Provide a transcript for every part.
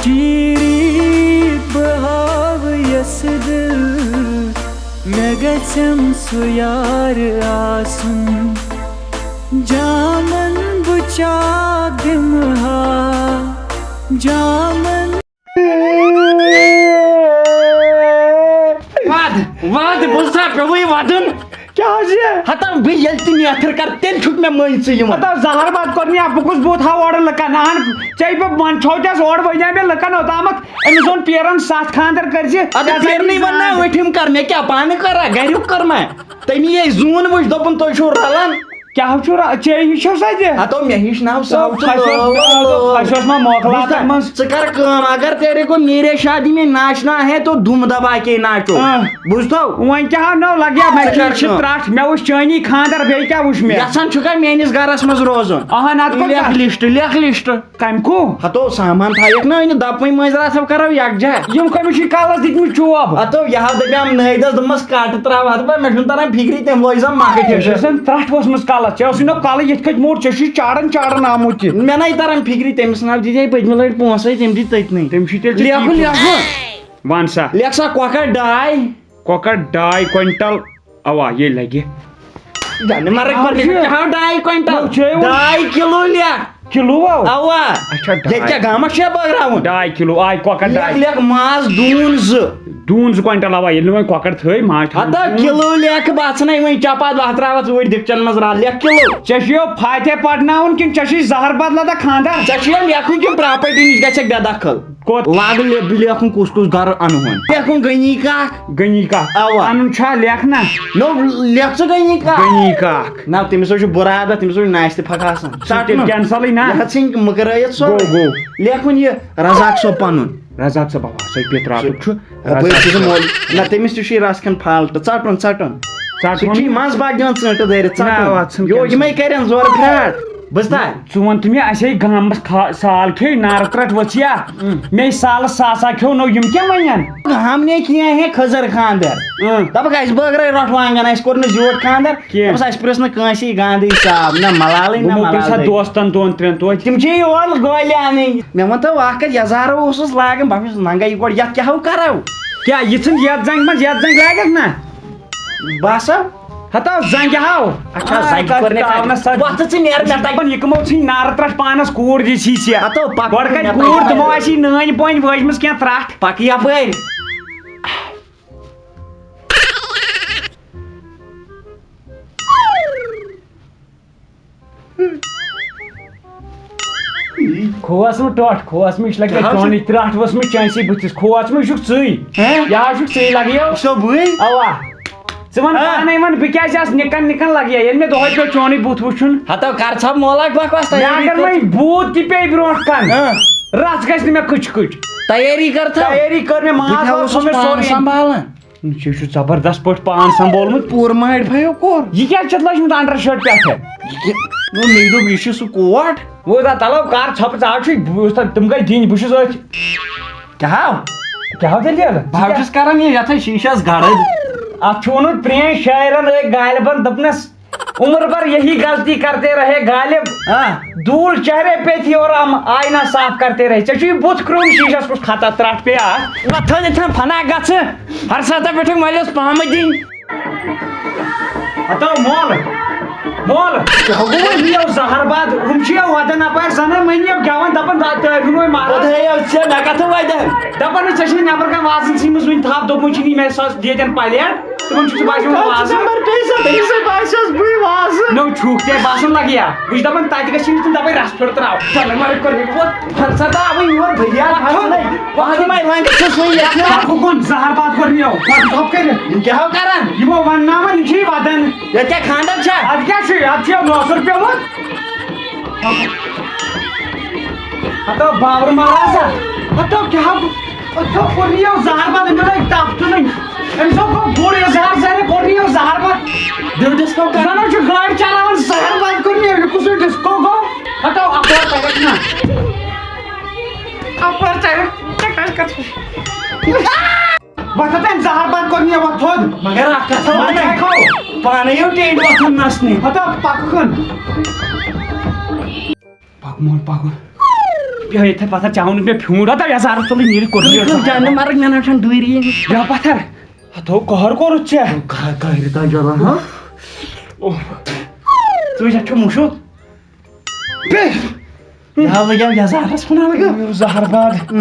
cherry بہاو یس دل مے گژھم سُہ یار آسُن جامن بچاک دمہا جامن واد بوزا پیوی وادن کیا ہتا بہ یل تہ میتھر کر تیل چھٹ مے مٔنٛزۍ ژٕ یِوان ہتا زہر بات کرنی بہ کس بوت ہا اور لکن چے بہ من چھوٹس اور بنے مے لکن اوتامت امس وون پیرن ساتھ خاندر کرزِ ادٕ پیرنٕے ووٚن نا وٹھم کر مے کیاہ پانہٕ کرا گریُک کر مے تٔمی یے زوٗن وٕچھ دوٚپُن تُہۍ چھِو رلان کیا چھو چے ہیچو ساتہِ ہتو مے ہیٚچھناو سا خشوس ما موکلات من ژٕ کر کٲم اگر تیرے کو میرے شادی میں ناچنا ہے تو دھوم دبا کے ناچو بوزتو وۄنۍ کیاہ نو لگیا مےٚ چھ ترٛٹھ مےٚ وٕچھ چٲنی خاندر بیٚیہِ کیاہ وٕچھ مےٚ یژھان چھُکھا میٲنِس گرس منٛز روزُن اہن اتھ لیکھ لسٹ کمہِ کو ہتو سامان تھایکھ نا أنِتھ دپوٕے مٔنٛزۍ راتھو کرو یکجا یم کٔمِس چھِ کالس دِتمٕتۍ چوب ہتو یہِ ہا دپیام نٲیدس دوٚپمس کٹ تراو ہتہٕ مےٚ چھُنہٕ تران فکری تٔمۍ لٲج زن مکھٕ ٹھیٖک ترٛٹھ ؤژھمٕژ کالس ژےٚ اوسُے نہ کالہٕ یِتھ کٔٹھۍ موڑ ژےٚ چھُے چاڑن آمُت تہِ مےٚ نَے تران فکری تٔمِس ناو دِتے پٔتمہِ لٹہِ پونٛسے تٔمۍ دِتۍ تٔتنٕے تٔمۍ چھُ تیٚلہِ لیکھٕ ون سا لیکھ سا کۄکر ڈاے کۄکر 2.5 کوینٹل اوا یے لگہِ ڈاے کوینٹل 2.5 کِلوٗ لیکھ کِلوٗ اوا اچھا ییٚتہِ کیٛاہ گامس چھا بٲگراوُن 2.5 کِلوٗ آے کۄکر لیکھ ماز دوٗن 2 دوٗن 2 کوینٹل اوا ییٚلہِ وۄنۍ کۄکر تھٲے ماز ہتا کِلوٗ لیکھ بہٕ ژھٕنے وۄنۍ چپات وتھ تراوتھ اوٗرۍ دِکچن منٛز رل لیکھ کِلوٗ ژےٚ چھُیو فاتح پرناوُن کِنہٕ ژےٚ چھُے زہر بدلہٕ خاندر ژےٚ چھُیا لیکھُن کہِ پراپرٹی نِش گژھکھ بے دخل کوٚت لاگہٕ لیکھُن کُس گرٕ انہون لیکھُن غنی کاک غنی کاک اوا انُن چھا لیکھنا نو لیکھ ژٕ غنی کاک نہ تٔمِس حظ چھُ بُرادر تٔمِس حظ چھُ ناشتہٕ پھکھ آسان کینسلٕے نا ژھٕنۍ مٔکرٲیِتھ سۄ گوٚو لیکھُن یہِ رزاق صٲب پنُن رزاق صٲب بابا سۄ پیتراتُک چھُ نہ تٔمِس تہِ چھُے رس کھٮ۪ن فالٹہٕ ژٹُن سُہ چھُے منٛز باگ دِوان ژٲنٛٹہٕ دٲرِتھ یِمے کرن زورٕ پھرٛاٹ بوزتا ژٕ وَن تہٕ مےٚ اَسے گامس سال کھیٚے نارٕ ترٛٹھ ؤژھیا مے سالس ساسا کھیٚو نو یِم کیٛاہ وَنن ہم نے کیے ہیں خٔزٕر خاندر دپکھ اَسہِ بٲگرٲے روٚٹھ وانگن اَسہِ کوٚر نہٕ زیوٗٹھ خاندر دوٚپُس اَسہِ پرٛژھ نہٕ کٲنٛسی گاندٕے صاحب نہ ملالٕے نہ ملالٕے دوستن 2-3 توتہِ تِم چھِ یور گولہِ اَنٕنۍ مےٚ ووٚن اکھ کتھ یزارٕ اوسُس لاگان بہٕ چھُس ننگے یِکوٹ یتھ کیاہ کرو کیٛاہ یہِ ژھٕن یتھ زنٛگہِ منٛز یتھ زنٛگہِ لاگکھ نا باسا ہتا زنٛگہِ ہاو اچھا وۄتھٕ ژٕ نیرٕ مےٚ تگہِ یہِ کٕمو ژھٕنۍ نارٕ ترٛٹھ پانس کوٗر دِژ ژےٚ ہتو گۄڈٕ کتہِ کوٗر تِمو آسی نٲنۍ پٲنۍ وٲجمٕژ کینٛہہ ترٛٹھ پکہٕ یپٲرۍ کھوژ مہٕ ٹوٹھ کھوژ مہٕ یہِ چھِ لگان چونٕے ترٛٹھ ؤژھمٕژ چٲنسٕے بٕتھِس کھوژ مہٕ یہِ چھُکھ ژٕے یہِ حظ چھُکھ ژٕے لگیو بٕے اوا ژٕ وَن پانے وَن بہٕ کیازِ آسہٕ نِکن لگیا ییٚلہِ مےٚ دۄہے پیٚو چونٕے بُتھ وٕچھُن ہتو کر ژھاپ مولاک بکواس مےٚ اگر وۄنۍ بوٗت تہِ پیٚیہِ برونٛٹھ کَن رژھ گژھِ نہٕ مےٚ کٕچ تیٲری کر تیٲری کٔر مےٚ ماز سورُے سنبھالان ژےٚ چھُ زبردست پٲٹھۍ پان سنبھولمُت پوٗرٕ ماڑِ بھایو کوٚر یہِ کیٛازِ چھُتھ لٲجمٕژ انڈر شٲٹ پٮ۪ٹھٕ مےٚ دوٚپ یہِ چھُ سُہ کوٹ وۄنۍ تلو کر ژھۄپہٕ ژٕ حظ چھُے تِم گٔے دِنۍ بہٕ چھُس أتھۍ کیٛاہ دٔلیٖل بہٕ چھُس کران یہِ یتھے شیٖشس گرٕد اتھ چھُ ووٚنمُت پرٛٲنۍ شٲعرن أکۍ غالبن دوٚپنس عمر بھر یہی غلطی کرتے رہے غالب دھول چہرے پہ تھی اور ہم آئینہ صاف کرتے رہے ژےٚ چھُے بُتھ کرٛوٚن شیٖشس کُس خطا ترٛٹھ پیٚیہِ اتھ تھٲے نہٕ فنا گژھٕ ہر ساتہٕ پٮ۪ٹھٕ مٲلِس پامہٕ دِنۍ ہتو مول یِیو زہر باد ہُم چھِ وَدان اپٲرۍ زنان مٔنی گٮ۪وان دپان تٲرِو وۄنۍ مارا مےٚ کتھٕ وَدان دپان ژےٚ چھُنہٕ نٮ۪بر کانٛہہ وازن ژھٕنمٕژ وٕنہِ تھپھ دوٚپمُت چھُنی مےٚ سۄ ییٚتٮ۪ن پلیٹ تِمن چھُ باسیٚومُت وازٕ نو چھُکھ ژےٚ باسان لگیا بہٕ چھُس دپان تتہِ گژھِ نہٕ دپان رس پھِر تراو زہر باد کوٚر مےٚ کیٛاہ کران یِمو ونناوان یِم چھِ ودان ییٚتہِ کیٛاہ خاندر چھا ادٕ کیٛاہ چھُ اتھ چھُ نوسُر پیوٚمُت ہتو باورٕ مہرازا ہتو کیٛاہ کوٚر یِیو زہر باد أمۍ لٲگۍ تپھ تُلٕنۍ أمِس گوٚو بوٚڑ اِظہار سارے کوٚر یِیو زہر باد ڈِسکو زنو چھُ گاڑِ چلاوان زہر باد کوٚر مےٚ کُس ڈِسکو گوٚو ہتو اپٲرۍ تگکھ نا اپٲرۍ تگکھ وۄتھ تمہِ زہر باد کوٚر مےٚ وۄتھ تھوٚد مگر اکھ کتھ پانے یِو ٹینٛڈ وۄتھُن نسنہِ ہتو پکُن پک مول پکُن یتھے پتھر چاہن مے پھیوٗر ہتا یزار تُلٕنۍ نیٖرِتھ کوٚر جانہِ مرگ مےٚ نہ چھنہٕ ڈوٗری یا پتھر ہتو کہر کوٚرُتھ ژےٚ کارِ تام جلان ہا ژٕ وٕچھ اَتھ چھُ مُشُک لگیو یزارس کُن لگیو زہر باد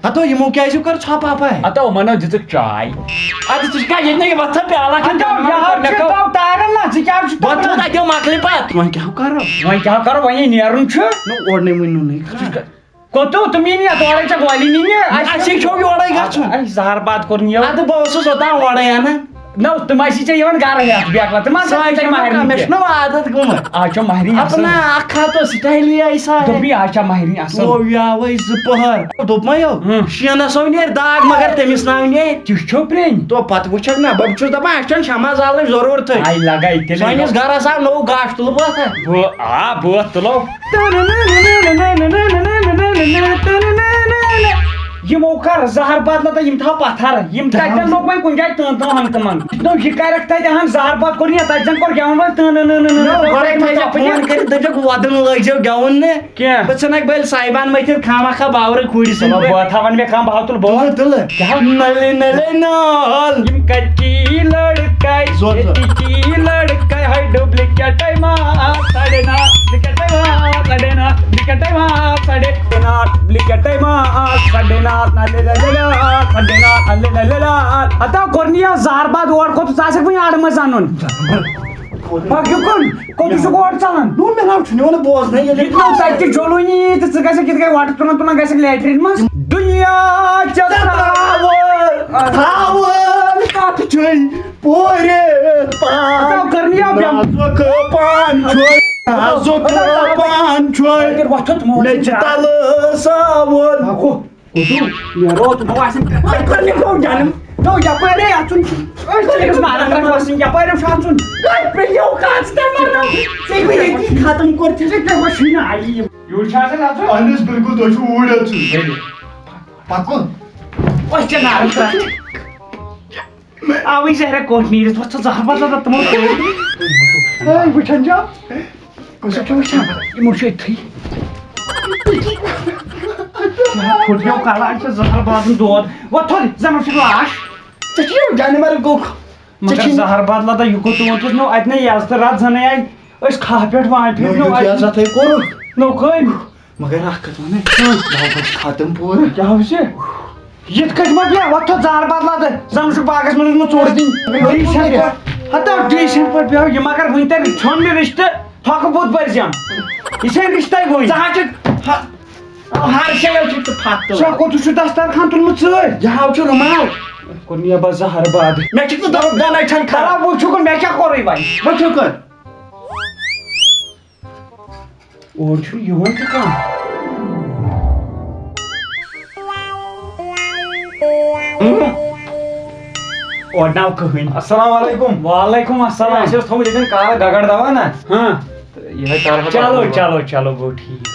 ہتو یِمو کیازِ کٔر ژھۄپہٕ اپاے ہتو یِمن دِژٕکھ چاے ادٕ ژٕ چھُکھ ییٚتہِ نہٕ وۄتھان پیالہ تارن نا ژٕ کیٛاہ چھُکھ وۄتھان تتیو مکلے پتہٕ وۄنۍ کیٛاہ کرو وۄنۍ کیٛاہ کرو وۄنۍ نیرُن چھُ اوڑنٕے ؤنِو کوٚتوٗ تِم یی نہٕ تورے ژےٚ گۄلی نی اَسے چھو یورے گژھُن زہر باد کوٚر یہِ ادٕ بہٕ اوسُس اوٚتام اورے انان نو تِم آسی ژےٚ یِوان گرٕ ہٮ۪تھ بیکلا تِم مےٚ چھُنہ عادت گوٚمُت آز چھو مہرِنۍ اپنا اکھ ہتھ سٹایلی آیہِ سارے دوٚپی آز چھا مہرِنۍ اصل یاوے زٕ پہر دوٚپ مےٚ یو شیٖنس نیرِ داگ مگر تٔمِس ناو نیرِ تہِ چھو پرٛٲنۍ تو پتہٕ وٕچھکھ نا بہٕ چھُس دپان اَسہِ چھنہٕ شمع زالنٕچ ضروٗرتھٕے آیہِ لگاے تیٚلہِ سٲنِس گرس آو نوٚو گاش تُلہٕ بہٕ بٲتھ تُلو یِمو کر زہر بدل تہٕ یِم تھاو پتھر یِم تتٮ۪ن لوٚگ وۄنۍ کُنہِ جایہِ تۭن تۭن ہنٛگتہٕ منٛگ دوٚپ یہِ کرکھ تتہِ اہن زہر بد کوٚر یہِ تتہِ زن کوٚر گٮ۪وُن وۄنۍ فون کٔرِتھ دٔپِکھ وۄدُن لٲگزیو گٮ۪وُن نہٕ کینٛہہ بہٕ ژھٕنکھ بٔلۍ سایبان مٔتھِتھ خامخا باورٕ کُڑِ سۭتۍ بہٕ تھاون مےٚ کانٛہہ بہٕ تُل بہٕ تُلہٕ نلے نلے نال یِم کچی لڑکے ییٚتِکی لڑکے ہے ڈُبلِکیٹے ماس سڑے نا ڈُبلِکیٹے ماس سڑے نا ڈُبلِکیٹے ماس سڑے نا ڈُبلِکیٹے ماس سڑے نا نلے نلے نال سڑے نا نلے نلے نال ہتا کوٚر نہٕ یہِ زہر باد اور کھوٚت ژٕ آسکھ وۄنۍ اَڑٕ منٛز اَنُن کوٚت چھُکھ اور ژلان مےٚ ناو چھُنہٕ یِوان بوزنٕے ییٚتہِ نو تتہِ تہِ جولوٗنی تہٕ ژٕ گژھکھ یِتھ کٔنۍ وۄٹہٕ تُلان تُلان گژھکھ لیٹریٖن منٛز دُنیا تھاوُن کتھ چھُے پورِ کٔر نہٕ پان چھُے مےٚ چھِ تلہٕ ساوُن یپٲرے اژُن یپٲرۍ چھُ اژُن ختم کوٚر یور چھِ آسان اژُن اہن حظ بالکل تۄہہِ چھُو اوٗرۍ اژُن پکُن أسۍ چھِ نارٕ ترٛاوان آوٕے زہرا کوٚٹ نیٖرِتھ وۄتھ ژٕ زہر بدل تِمو وٕچھان چھا کُسُک چھُ وٕچھان یِمو چھُ أتھی پھُٹیو کلہٕ چھِ زہر بادن دود وۄتھ تھوٚد زن چھُ لاش ژےٚ چھُے جانور گوٚکھ مگر زہر بدل تہٕ یہِ گوٚو تِمو تُج نو اتہِ نَے یزتہٕ راتھ زنٕے آیہِ أسۍ کھہہ پٮ۪ٹھ وانہِ پٮ۪ٹھ نو عزتھے کوٚرُکھ نو کٔمۍ مگر اکھ کتھ ونے بہٕ گوٚژھ ختم پوٗرٕ کیٛاہ ہوٚو ژےٚ یِتھ کٔنۍ ما بیٚہہ وۄتھ تھوٚد زہر بدل تہٕ زن چھُ باغس منٛز اوسمُت ژوٚڑ دِنۍ ہتا ڈیٖسنٹ پٲٹھۍ بیٚہو یہِ مگر وٕنۍ تہِ ژھیوٚن مےٚ رِشتہٕ تھۄکہٕ بُتھ بٔرزٮ۪م یہِ چھے رِشتے وٕنۍ ژٕ حظ چھُکھ ہر جایہِ چھُکھ ژٕ پھتھ تُلان ژےٚ کوٚت چھُ دسترخان تُلمُت سۭتۍ یہِ ہاو چھُ رُمال کوٚر نہٕ بہٕ زہر باد مےٚ چھُکھ نہٕ دَنَے چھَنہٕ خراب خراب وٕچھُکھ مےٚ کیٛاہ کوٚرُے وۄنۍ وۄنۍ چھُکھ اور چھُ یِوان تہِ کانٛہہ اور ناو کٕہٕنۍ السلام علیکم وعلیکم السلام اَسہِ اوس تھوٚمُت ییٚتٮ۪ن کالہٕ گگر دوا نا ہاں یِہے کارٕ چلو چلو چلو گوٚو ٹھیٖک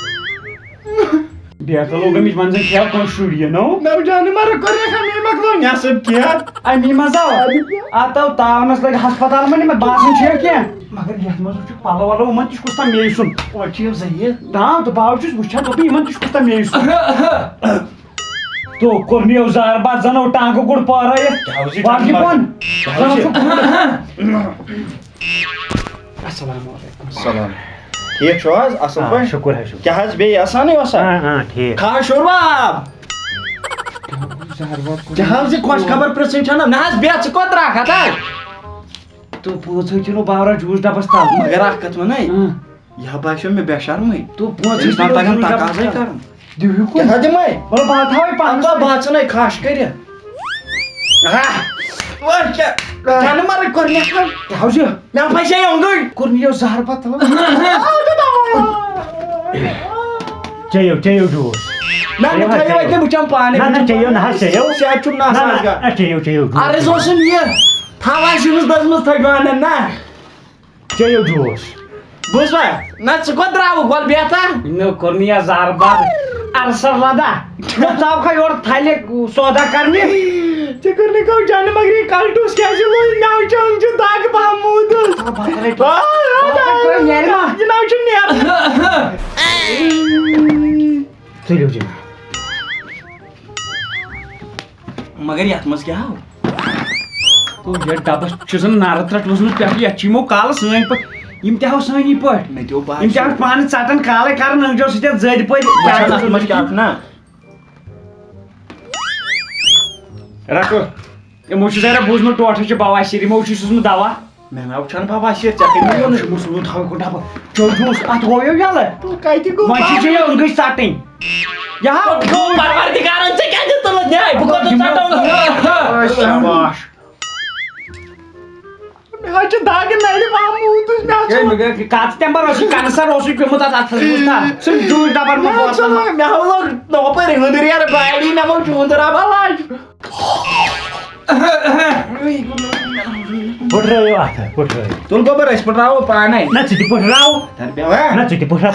بیٚکھ لوگ أمِس وۄنۍ زن کھیٚو کانٛہہ شُر یہِ نو مےٚ جانور کوٚرُکھ مےٚ مۄکلو نٮ۪صٕب کینٛہہ امی منٛز آو اتھ آو تاونس لگہِ ہسپتال منٛز مےٚ باسان چھُ کینٛہہ مگر یتھ منٛز وٕچھُکھ پلو ولو یِمن تہِ چھُ کُس تام میٚیہِ سُنٛد اورٕ چھِ یِم زٔہیٖر تام تہٕ بہٕ چھُس وٕچھان دوٚپُن یِمن تہِ چھُ کُس تام میٚیہِ سُنٛد تو کوٚر نہٕ یہِ زہر باد زن اوس ٹانٛگہٕ گُر پٲرٲیِتھ باقٕے بۄن السلام علیکم سلام ٹھیٖک چھُو حظ اصٕل پٲٹھۍ شُکُر حظ شُکُر کیٛاہ حظ بیٚیہِ آسانٕے اوسا ٹھیٖک خاص شُرباب ژےٚ حظ یہِ خۄش خبر پرٛژھٕنۍ چھَنہ نہ حظ بیٚہہ ژٕ کوٚت درٛاکھ ہتا تہٕ پانٛژھ چھُنہٕ بارا جوٗس ڈبس تل مگر اکھ کتھ ونے یہِ باسیو مےٚ بے شرمٕے تو أمِس نا تگان تقاضے کرُن دِیِو کیٛاہ دِمے مطلب بہٕ تھاوے پنٛژاہ پنٛژاہ بہٕ ژھٕنَے خاش کٔرِتھ جانور کوٚر مےٚ کیٛاہ چھُ مےٚ پھسے اوٚنٛگٕج کوٚر نہٕ یہِ زہر باد چیٚیِو چیٚیِو جوٗس نہ نہ تھٲیِو اَتہِ بہٕ چٮ۪مہٕ پانے نہ چیٚیِو نہ حظ چیٚیِو صحت چھُم نہٕ آسان کانٛہہ چیٚیِو چیٚیِو عرض اوسُم یہِ تھاو آسہِ أمِس دٔزمٕژ تھٔجوانن نہ چیٚیِو جوٗس بوٗزوا نہ ژٕ کوٚت درٛاوُکھ وَلہٕ بیٚہتا نہٕ کوٚر نہٕ یہِ زہر باد ارسر لدا ژاوکھا یورٕ تھلہِ سودا کرنہِ ژےٚ کٔرنٕے کٲم جانہٕ مگر یہِ کلٹوٗس کیٛازِ لوٚگ مےٚ چنٛگ چھُ دگ پہموٗد یہِ ناو چھُ نیران تُلِو جِناب مگر یتھ منٛز کیٛاہ ہاو تو یتھ ڈبس چھُ زن نارٕ ترٛٹ ؤژھمٕژ پٮ۪ٹھٕ یتھ چھِ یِمو کالہٕ سٲنۍ پٲٹھۍ یِم تہِ ہاو سٲنی پٲٹھۍ مےٚ تہِ یِم تہِ ہاو پانہٕ ژٹان کالے کران أنٛگجو سۭتۍ یتھ زٔدۍ پٲٹھۍ اتھ منٛز کیٛاہ چھُ نا رٹو یِمو چھُ ظٲہرا بوٗزمُت ٹوٹھٕ چھِ بواسیٖر یِمو چھُ سوٗزمُت دوا مےٚ ناو چھَنہٕ بواسیٖر ژےٚ کٔمۍ ووٚن سوٗزمُت تھاو ڈبہٕ چوٚل جوٗس اتھ گوٚو یَلہٕ کتہِ گوٚو وۄنۍ چھِ یہِ أنٛگٕج ژٹٕنۍ یہِ ہاو پروردگارن ژےٚ کیٛازِ تُلُتھ نیاے بہٕ کوٚت شاباش مےٚ حظ چھِ داگہِ نرِ آمُت کتھ تمبر اوس کنسر اوسُے پیوٚمُت اتھ اتھس منٛز سُہ جوٗس ڈبر مےٚ حظ لوٚگ ہُپٲرۍ ہُندٕر یارٕ باڑی مےٚ موٚل چھُ ہُندٕر علاج پھٕٹرٲیِو اتھٕ پھٕٹرٲیِو تُل گوبر أسۍ پھٕٹراوو پانے نہ ژٕ تہِ پھٕٹراو نہ ژٕ تہِ پھٕٹراو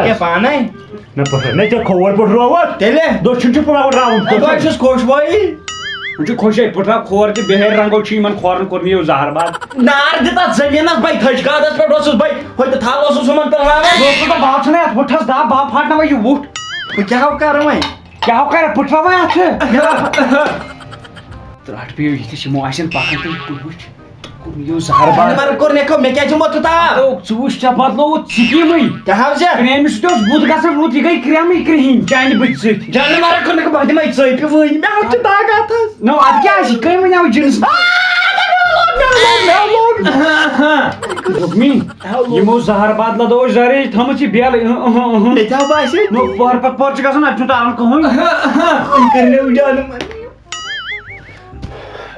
کیٛاہ پانے نہ پھٕٹراو نہ ژےٚ کھووُر پھٕٹرووُتھ تیٚلہِ دٔچھُن چھُ پھٕٹراوُن بہٕ چھُس خۄش بٲیی وۄنۍ چھُ خۄشے پھٕٹراو کھور تہِ بِہٲرۍ رنٛگو چھُ یِمن کھورن کوٚر مےٚ یہِ زہر باد نار دِ تتھ زٔمیٖنس بے تھٔج گادس پٮ۪ٹھ اوسُس بے ہوٚتہِ تھل اوسُس ہُمن پِلناوان بہٕ چھُنہ یتھ وُٹھس دب بہٕ پھاٹناوے یہِ وُٹھ بہٕ کیٛاہ ہاو کرٕ وۄنۍ کیٛاہ ہو کرٕ پھٕٹراوے اتھٕ ترٛٹھ پیٚیو یِتھِس یِمو آسن پکان تہٕ وٕچھ یہِ زہر باد مگر کوٚر مےٚ مےٚ کیٛازِ دِمو ژٕ تاپھ ژٕ وٕچھ ژےٚ بدلووُتھ سِکیٖمٕے کیٛاہ ہاو ژےٚ کرٛیمہِ سۭتۍ اوس بُتھ گژھان رُت یہِ گٔے کرٛیمٕے کرٛہِنۍ چانہِ بٕتھِ سۭتۍ جانہٕ مگر کوٚر مےٚ بہٕ دِمے ژٔپۍ وٕنۍ مےٚ حظ چھِ دگ اتھس نو ادٕ کیٛاہ آسہِ کٔمۍ ؤنیو جِنس دوٚپمی یِمو زہر بدلہٕ دوٚپ زرٕچ تھٲمٕژ یہِ بیل مےٚ تہِ ہاو باسہِ نو پٔہر پتہٕ پٔہر چھُ گژھان اتہِ چھُنہٕ تارُن کٕہٕنۍ کٔرِو جانہٕ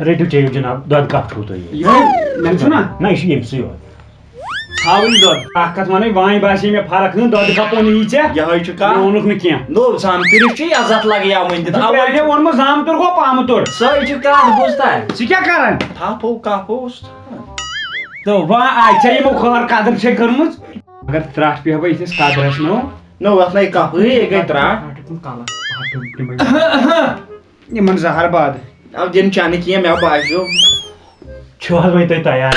رٔٹِو چیٚیِو جِناب دۄد کپ چھُو تۄہہِ مےٚ چھُنہ نہ یہِ چھُ ییٚمسٕے یوت ژھاوٕلۍ دۄد اکھ کتھ ونے وانہِ باسے مےٚ فرق نہٕ دۄدٕ کپ اوٚن یی ژےٚ یِہوٚے چھُ مےٚ کَتھ اوٚنُکھ نہٕ کینٛہہ نو زامتٕرِس چھُے عزت لگیاوٕنۍ دِتھ پرٛانیو ووٚنمُت زامتُر گوٚو پامتُر سۄے چھِ کَتھ بوٗزتا ژٕ کیٛاہ کران تھپھ کپ اوس تہٕ وۄنۍ آے ژےٚ یِمو خٲر قدٕر چھے کٔرمٕژ مگر ترٛٹھ پیٚیہِ بہٕ یِتھِس قدرس نو نو اتھ نَے کپٕے یہِ گٔے ترٛٹھ یِمن زہر باد اب دِنہٕ چانہٕ کینٛہہ مےٚ باسیو چھُ حظ وۄنۍ تۄہہِ تیار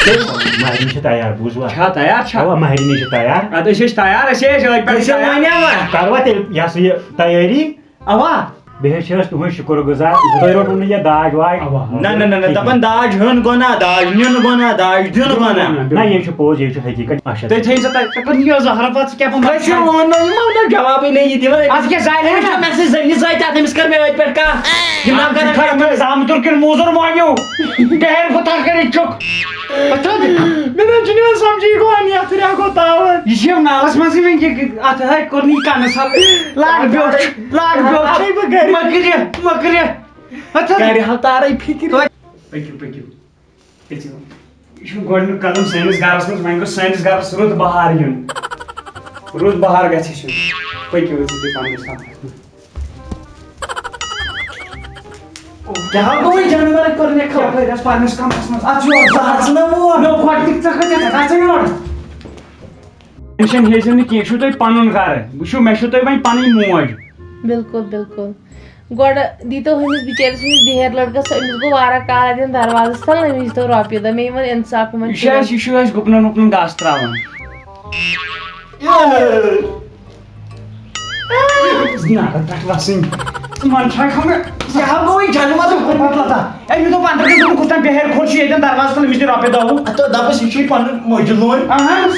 مہرنہِ چھِ تیار بوٗزوا چھا تیار چھا اوا مہرنہِ چھِ تیار ادٕ أسۍ ٲسۍ تیار أسۍ ٲسۍ أتھۍ پٮ۪ٹھ أسۍ وَنیٛاوا کروا تیٚلہِ یہِ ہسا یہِ تیٲری اوا بیٚیہِ چھِ أسۍ تُہُنٛد شُکُر گُزار تۄہہِ روٚٹوٕ نہٕ یہِ داج واج نہ نہ نہ دپان داج ہیوٚن گۄناہ داج نیُن گۄناہ داج دیُن گۄناہ نہ یہِ چھُ پوٚز یہِ چھُ حقیٖقت اچھا تُہۍ تھٲیِو سا ژےٚ کٔر یہِ زہر باد ژٕ کیٛاہ تۄہہِ چھُو یِمو جوابٕے نہٕ یہِ دِوان اَدٕ کیٛاہ زالہِ مےٚ سۭتۍ زٔنِس زٲتۍ اَتھ أمِس کٔر مےٚ أتھۍ پٮ۪ٹھ کَتھ یِم نفر زامتُر کِنہٕ موزوٗر مٲنِو ڈہر بُتھر کٔرِتھ چھُکھ مےٚ نہ چھُنہٕ یِوان سمجھی گوٚو یتھ ریا گوٚو تاوت یہِ چھِ نالس منٛزٕے وۄنۍ یہِ اتھ ہے کوٚر نہٕ یہِ کنس لاگ بیوٚٹھ مٔکرِ گرِ ہاو تارے فِکر پٔکِو پٔکِو یہِ چھُ گۄڈنیُک قدم سٲنِس گرس منٛز وۄنۍ گوٚژھ سٲنِس گرس رُت بہار یُن رُت بہار گژھِ یُن پٔکِو أسۍ تُہۍ پننِس کمرس منٛز کیٛاہ گوٚو جانور کوٚر مےٚ خبر یپٲرۍ پننِس کمرس منٛز اتھ چھُ ٹٮ۪نشن ہیٚزِو نہٕ کینٛہہ چھُو تۄہہِ پنُن گرٕ وٕچھِو مےٚ چھُو تۄہہِ وۄنۍ پنٕنۍ موج بالکل بالکل گۄڈٕ دیٖتو ہُمِس بِچٲرِس ہُمِس بِہٲرۍ لڑکس أمِس گوٚو واریاہ کال اَتٮ۪ن دروازس تل أمِس دِتو رۄپیہِ دہ مےٚ یِمن اِنصاف یِمن یہِ چھُ اَسہِ گُپنن وُپنن گاسہٕ تراوان أمِس دوٚپ اندر گژھُن کُستام بِہٲرۍ کھوٚت چھُ ییٚتٮ۪ن دروازس تل أمِس دِ رۄپیہِ دہ وُہ دپس یہِ چھُے پنُن مجلوٗن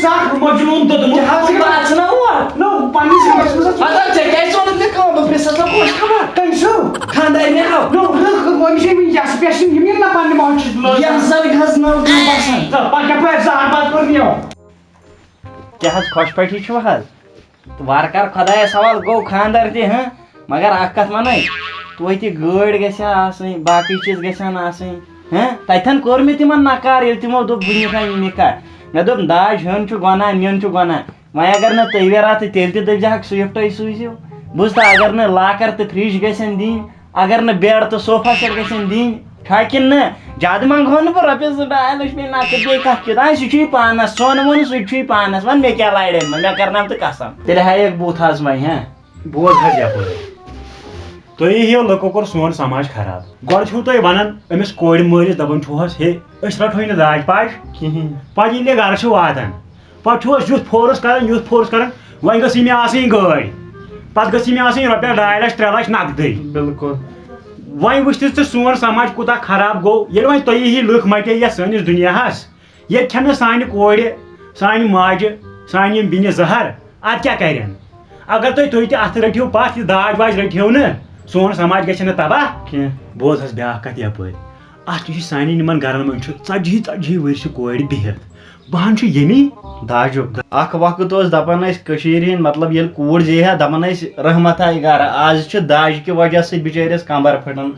سکھ مجنوٗن دوٚدمُت نو پننِس گرس منٛز ژےٚ کیٛازِ ژوٚنُتھ مےٚ کٲم بہٕ پرٛژھس نا خۄش خبر کٔمۍ چھُ خانٛدارنہِ ہاو نو وۄنۍ چھِ یس پٮ۪ٹھ یِم یِن نا پننہِ موجہِ یَتھ زن حظ نٔو باسان پتہٕ کیٛاہ زہر باد کوٚرنِیو کیٛاہ حظ خۄش پٲٹھی چھُو حظ تہٕ وارٕ کار خۄدایس حوال گوٚو خانٛدر تہِ ہہ مگر اکھ کتھ ونے توتہِ گٲڑۍ گژھِ ہا آسٕنۍ باقٕے چیٖز گژھن آسٕنۍ تتھٮ۪ن کوٚر مےٚ تِمن نکار ییٚلہِ تِمو دوٚپ بہٕ نِکھا یہِ نِکاح مےٚ دوٚپ داج ہیوٚن چھُ گۄناہ نیُن چھُ گۄناہ وۄنۍ اگر نہٕ تَویرا تہٕ تیٚلہِ تہِ دٔپزِہکھ سُوِفٹٕے سوٗزِو بوٗزتا اگر نہٕ لاکر تہٕ فرج گژھن دِنۍ اگر نہٕ بیڈ تہٕ صوفا سیٹ گژھن دِنۍ ٹھا کِنہٕ نہٕ زیادٕ منٛگہو نہٕ بہٕ رۄپیس 2-2 لچھ مےٚ نقد بیٚیہِ کتھ کیُتھ سُہ چھُے پانس سۄن ووٚن سُہ تہِ چھُے پانس وۄنۍ مےٚ کیٛاہ لارِ منٛز مےٚ کرناو تہٕ قسم تیٚلہِ ہایکھ بُتھ حظ وۄنۍ بوز حظ یپٲرۍ تُہۍ یِیو لُکو کوٚر سون سماج خراب گۄڈٕ چھُو تُہۍ ونان أمِس کورِ مٲلِس دپان چھُو حظ ہے أسۍ رٹہوے نہٕ داج پاش کِہینۍ پتہٕ ییٚلہِ یہِ گرٕ چھُ واتان پتہٕ چھُ أسۍ یُتھ فورس کران وۄنۍ گٔژھ مےٚ آسٕنۍ گٲڑۍ پتہٕ گٔژھی مےٚ آسٕنۍ رۄپیَس 2 لچھ 3 لچھ نقدٕے بالکل وۄنۍ وٕچھ ژٕ سون سماج کوٗتاہ خراب گوٚو ییٚلہِ وۄنۍ تُہۍ ہی لُکھ مَتے یَتھ سٲنِس دُنیاہَس ییٚتہِ کھٮ۪نہٕ سانہِ کورِ سانہِ ماجہِ سانہِ یِم بیٚنہِ زہر اَدٕ کیٛاہ کَرن اگر تُہۍ تہِ اَتھ رٔٹِو پَتھ یہِ داج واج رٔٹِو نہٕ سون سماج گژھِ نہٕ تباہ کینٛہہ بوز حظ بیٛاکھ کَتھ یَپٲرۍ اَتھ چھِ سانٮ۪ن یِمن گرن منٛز چھُ 40 ؤرشہِ کورِ بِہِتھ بہان چھُ ییٚمی داجُک اکھ وقت اوس دپان ٲسۍ کٔشیٖرِ ہِنٛدۍ مطلب ییٚلہِ کوٗر زیہِ ہا دپان ٲسۍ رحمت آیہِ گرٕ آز چھِ داجہِ کہِ وجہ سۭتۍ بِچٲرِس کمبر پھٹان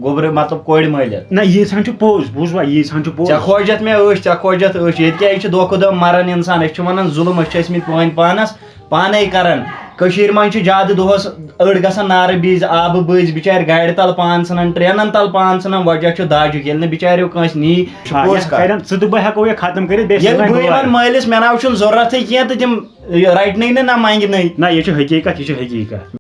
گوٚبرٕ مطلب کورِ مٲلِتھ نہ ییٖژہن چھُ پوٚز بوٗزوا ییٖژہن چھُ پوٚز ژےٚ کھوجتھ مےٚ ٲسۍ ژےٚ کھوجتھ ٲسۍ ییٚتہِ کیٛاہ یہِ چھِ دۄہ کھۄتہٕ دۄہ مران انسان أسۍ چھِ ونان ظُلم أسۍ چھِ ٲسمٕتۍ پٲنۍ پانس پانے کران کٔشیٖرِ منٛز چھِ زیادٕ دۄہس أڑۍ گژھان نارٕ بیٚیہِ آبہٕ بٔزۍ بِچارِ گاڑِ تل پان ژھٕنان ٹرینن تل پان ژھٕنان وجہ چھُ داجُک ییٚلہِ نہٕ بِچاریو کٲنٛسہِ نی چھُ پوٚز کتھ ژٕ تہٕ بہٕ ہٮ۪کو یہِ ختم کٔرِتھ بیٚیہِ ییٚلہِ بہٕ یِمن مٲلِس مےٚ ناو چھُنہٕ ضروٗرتھٕے کینٛہہ تہٕ تِم رٹنٕے نہٕ نہ منٛگنٕے نہ یہِ چھُ حقیٖقت یہِ چھُ حقیٖقت